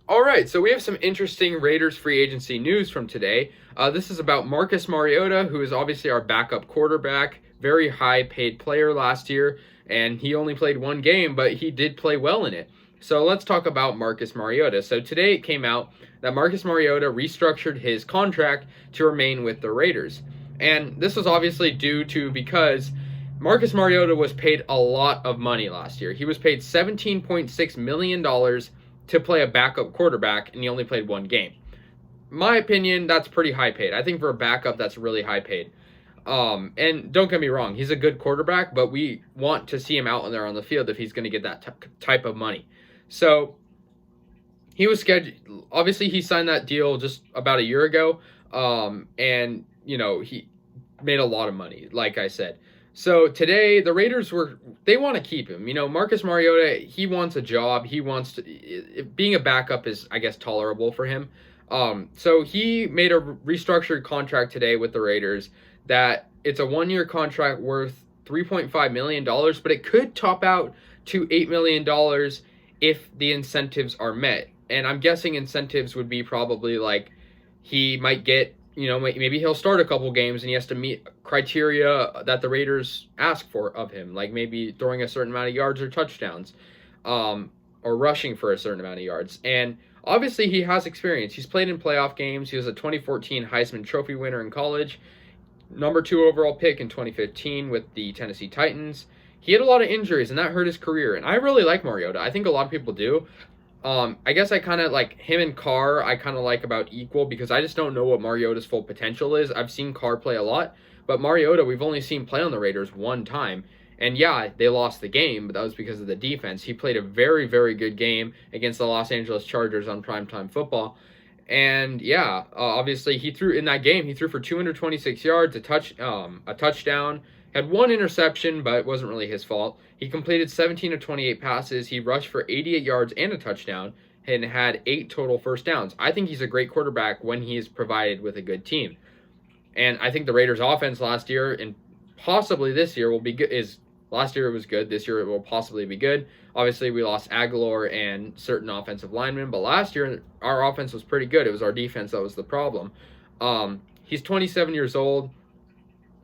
All right, so we have some interesting Raiders free agency news from today. This is about Marcus Mariota, who is obviously our backup quarterback, very high paid player last year, and he only played one game, but he did play well in it. So let's talk about Marcus Mariota. So today it came out that Marcus Mariota restructured his contract to remain with the Raiders. And this was obviously due to because Marcus Mariota was paid a lot of money last year. He was paid $17.6 million to play a backup quarterback, and he only played one game. My opinion, that's pretty high paid. I think for a backup, that's really high paid. And don't get me wrong, he's a good quarterback, but we want to see him out there on the field if he's going to get that type of money. So he was scheduled. Obviously, he signed that deal just about a year ago, and he made a lot of money, like I said. So today the Raiders they want to keep him. Marcus Mariota, he wants a job. He wants to being a backup is, I guess, tolerable for him. So he made a restructured contract today with the Raiders that it's a 1-year contract worth $3.5 million, but it could top out to $8 million if the incentives are met. And I'm guessing incentives would be probably like he might get, maybe he'll start a couple games and he has to meet criteria that the Raiders ask for of him, like maybe throwing a certain amount of yards or touchdowns, or rushing for a certain amount of yards. And obviously he has experience. He's played in playoff games. He was a 2014 Heisman Trophy winner in college, number 2 overall pick in 2015 with the Tennessee Titans. He had a lot of injuries, and that hurt his career. And I really like Mariota. I think a lot of people do. I guess I kind of like him and Carr. I kind of like about equal because I just don't know what Mariota's full potential is. I've seen Carr play a lot, but Mariota we've only seen play on the Raiders one time. And yeah, they lost the game, but that was because of the defense. He played a very, very good game against the Los Angeles Chargers on primetime football. And yeah, obviously he threw in that game. He threw for 226 yards, a touchdown. Had one interception, but it wasn't really his fault. He completed 17 of 28 passes. He rushed for 88 yards and a touchdown and had 8 total first downs. I think he's a great quarterback when he is provided with a good team. And I think the Raiders' offense last year and possibly this year will be good. Last year it was good. This year it will possibly be good. Obviously, we lost Aguilar and certain offensive linemen, but last year our offense was pretty good. It was our defense that was the problem. He's 27 years old.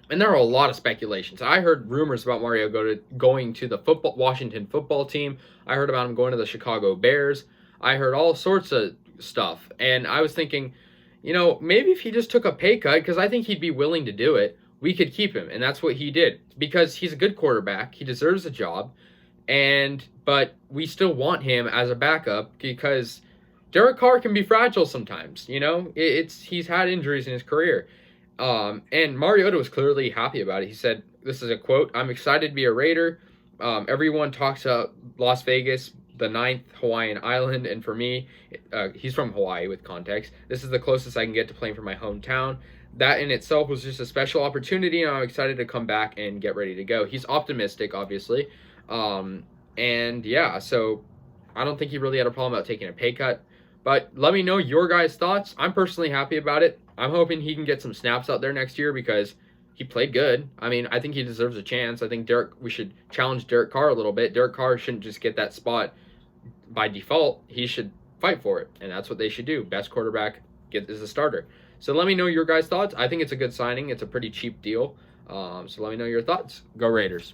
And there are a lot of speculations. I heard rumors about Mario going to the Washington football team. I heard about him going to the Chicago Bears. I heard all sorts of stuff. And I was thinking, maybe if he just took a pay cut, because I think he'd be willing to do it, we could keep him. And that's what he did. Because he's a good quarterback. He deserves a job. But we still want him as a backup because Derek Carr can be fragile sometimes. He's had injuries in his career. And Mariota was clearly happy about it. He said, this is a quote, "I'm excited to be a Raider. Everyone talks about Las Vegas, the 9th Hawaiian island, and for me, he's from Hawaii with context. This is the closest I can get to playing for my hometown. That in itself was just a special opportunity, and I'm excited to come back and get ready to go." He's optimistic, obviously. And yeah, so I don't think he really had a problem about taking a pay cut. But let me know your guys' thoughts. I'm personally happy about it. I'm hoping he can get some snaps out there next year because he played good. I mean, I think he deserves a chance. I think we should challenge Derek Carr a little bit. Derek Carr shouldn't just get that spot by default. He should fight for it, and that's what they should do. Best quarterback is a starter. So let me know your guys' thoughts. I think it's a good signing. It's a pretty cheap deal. So let me know your thoughts. Go Raiders.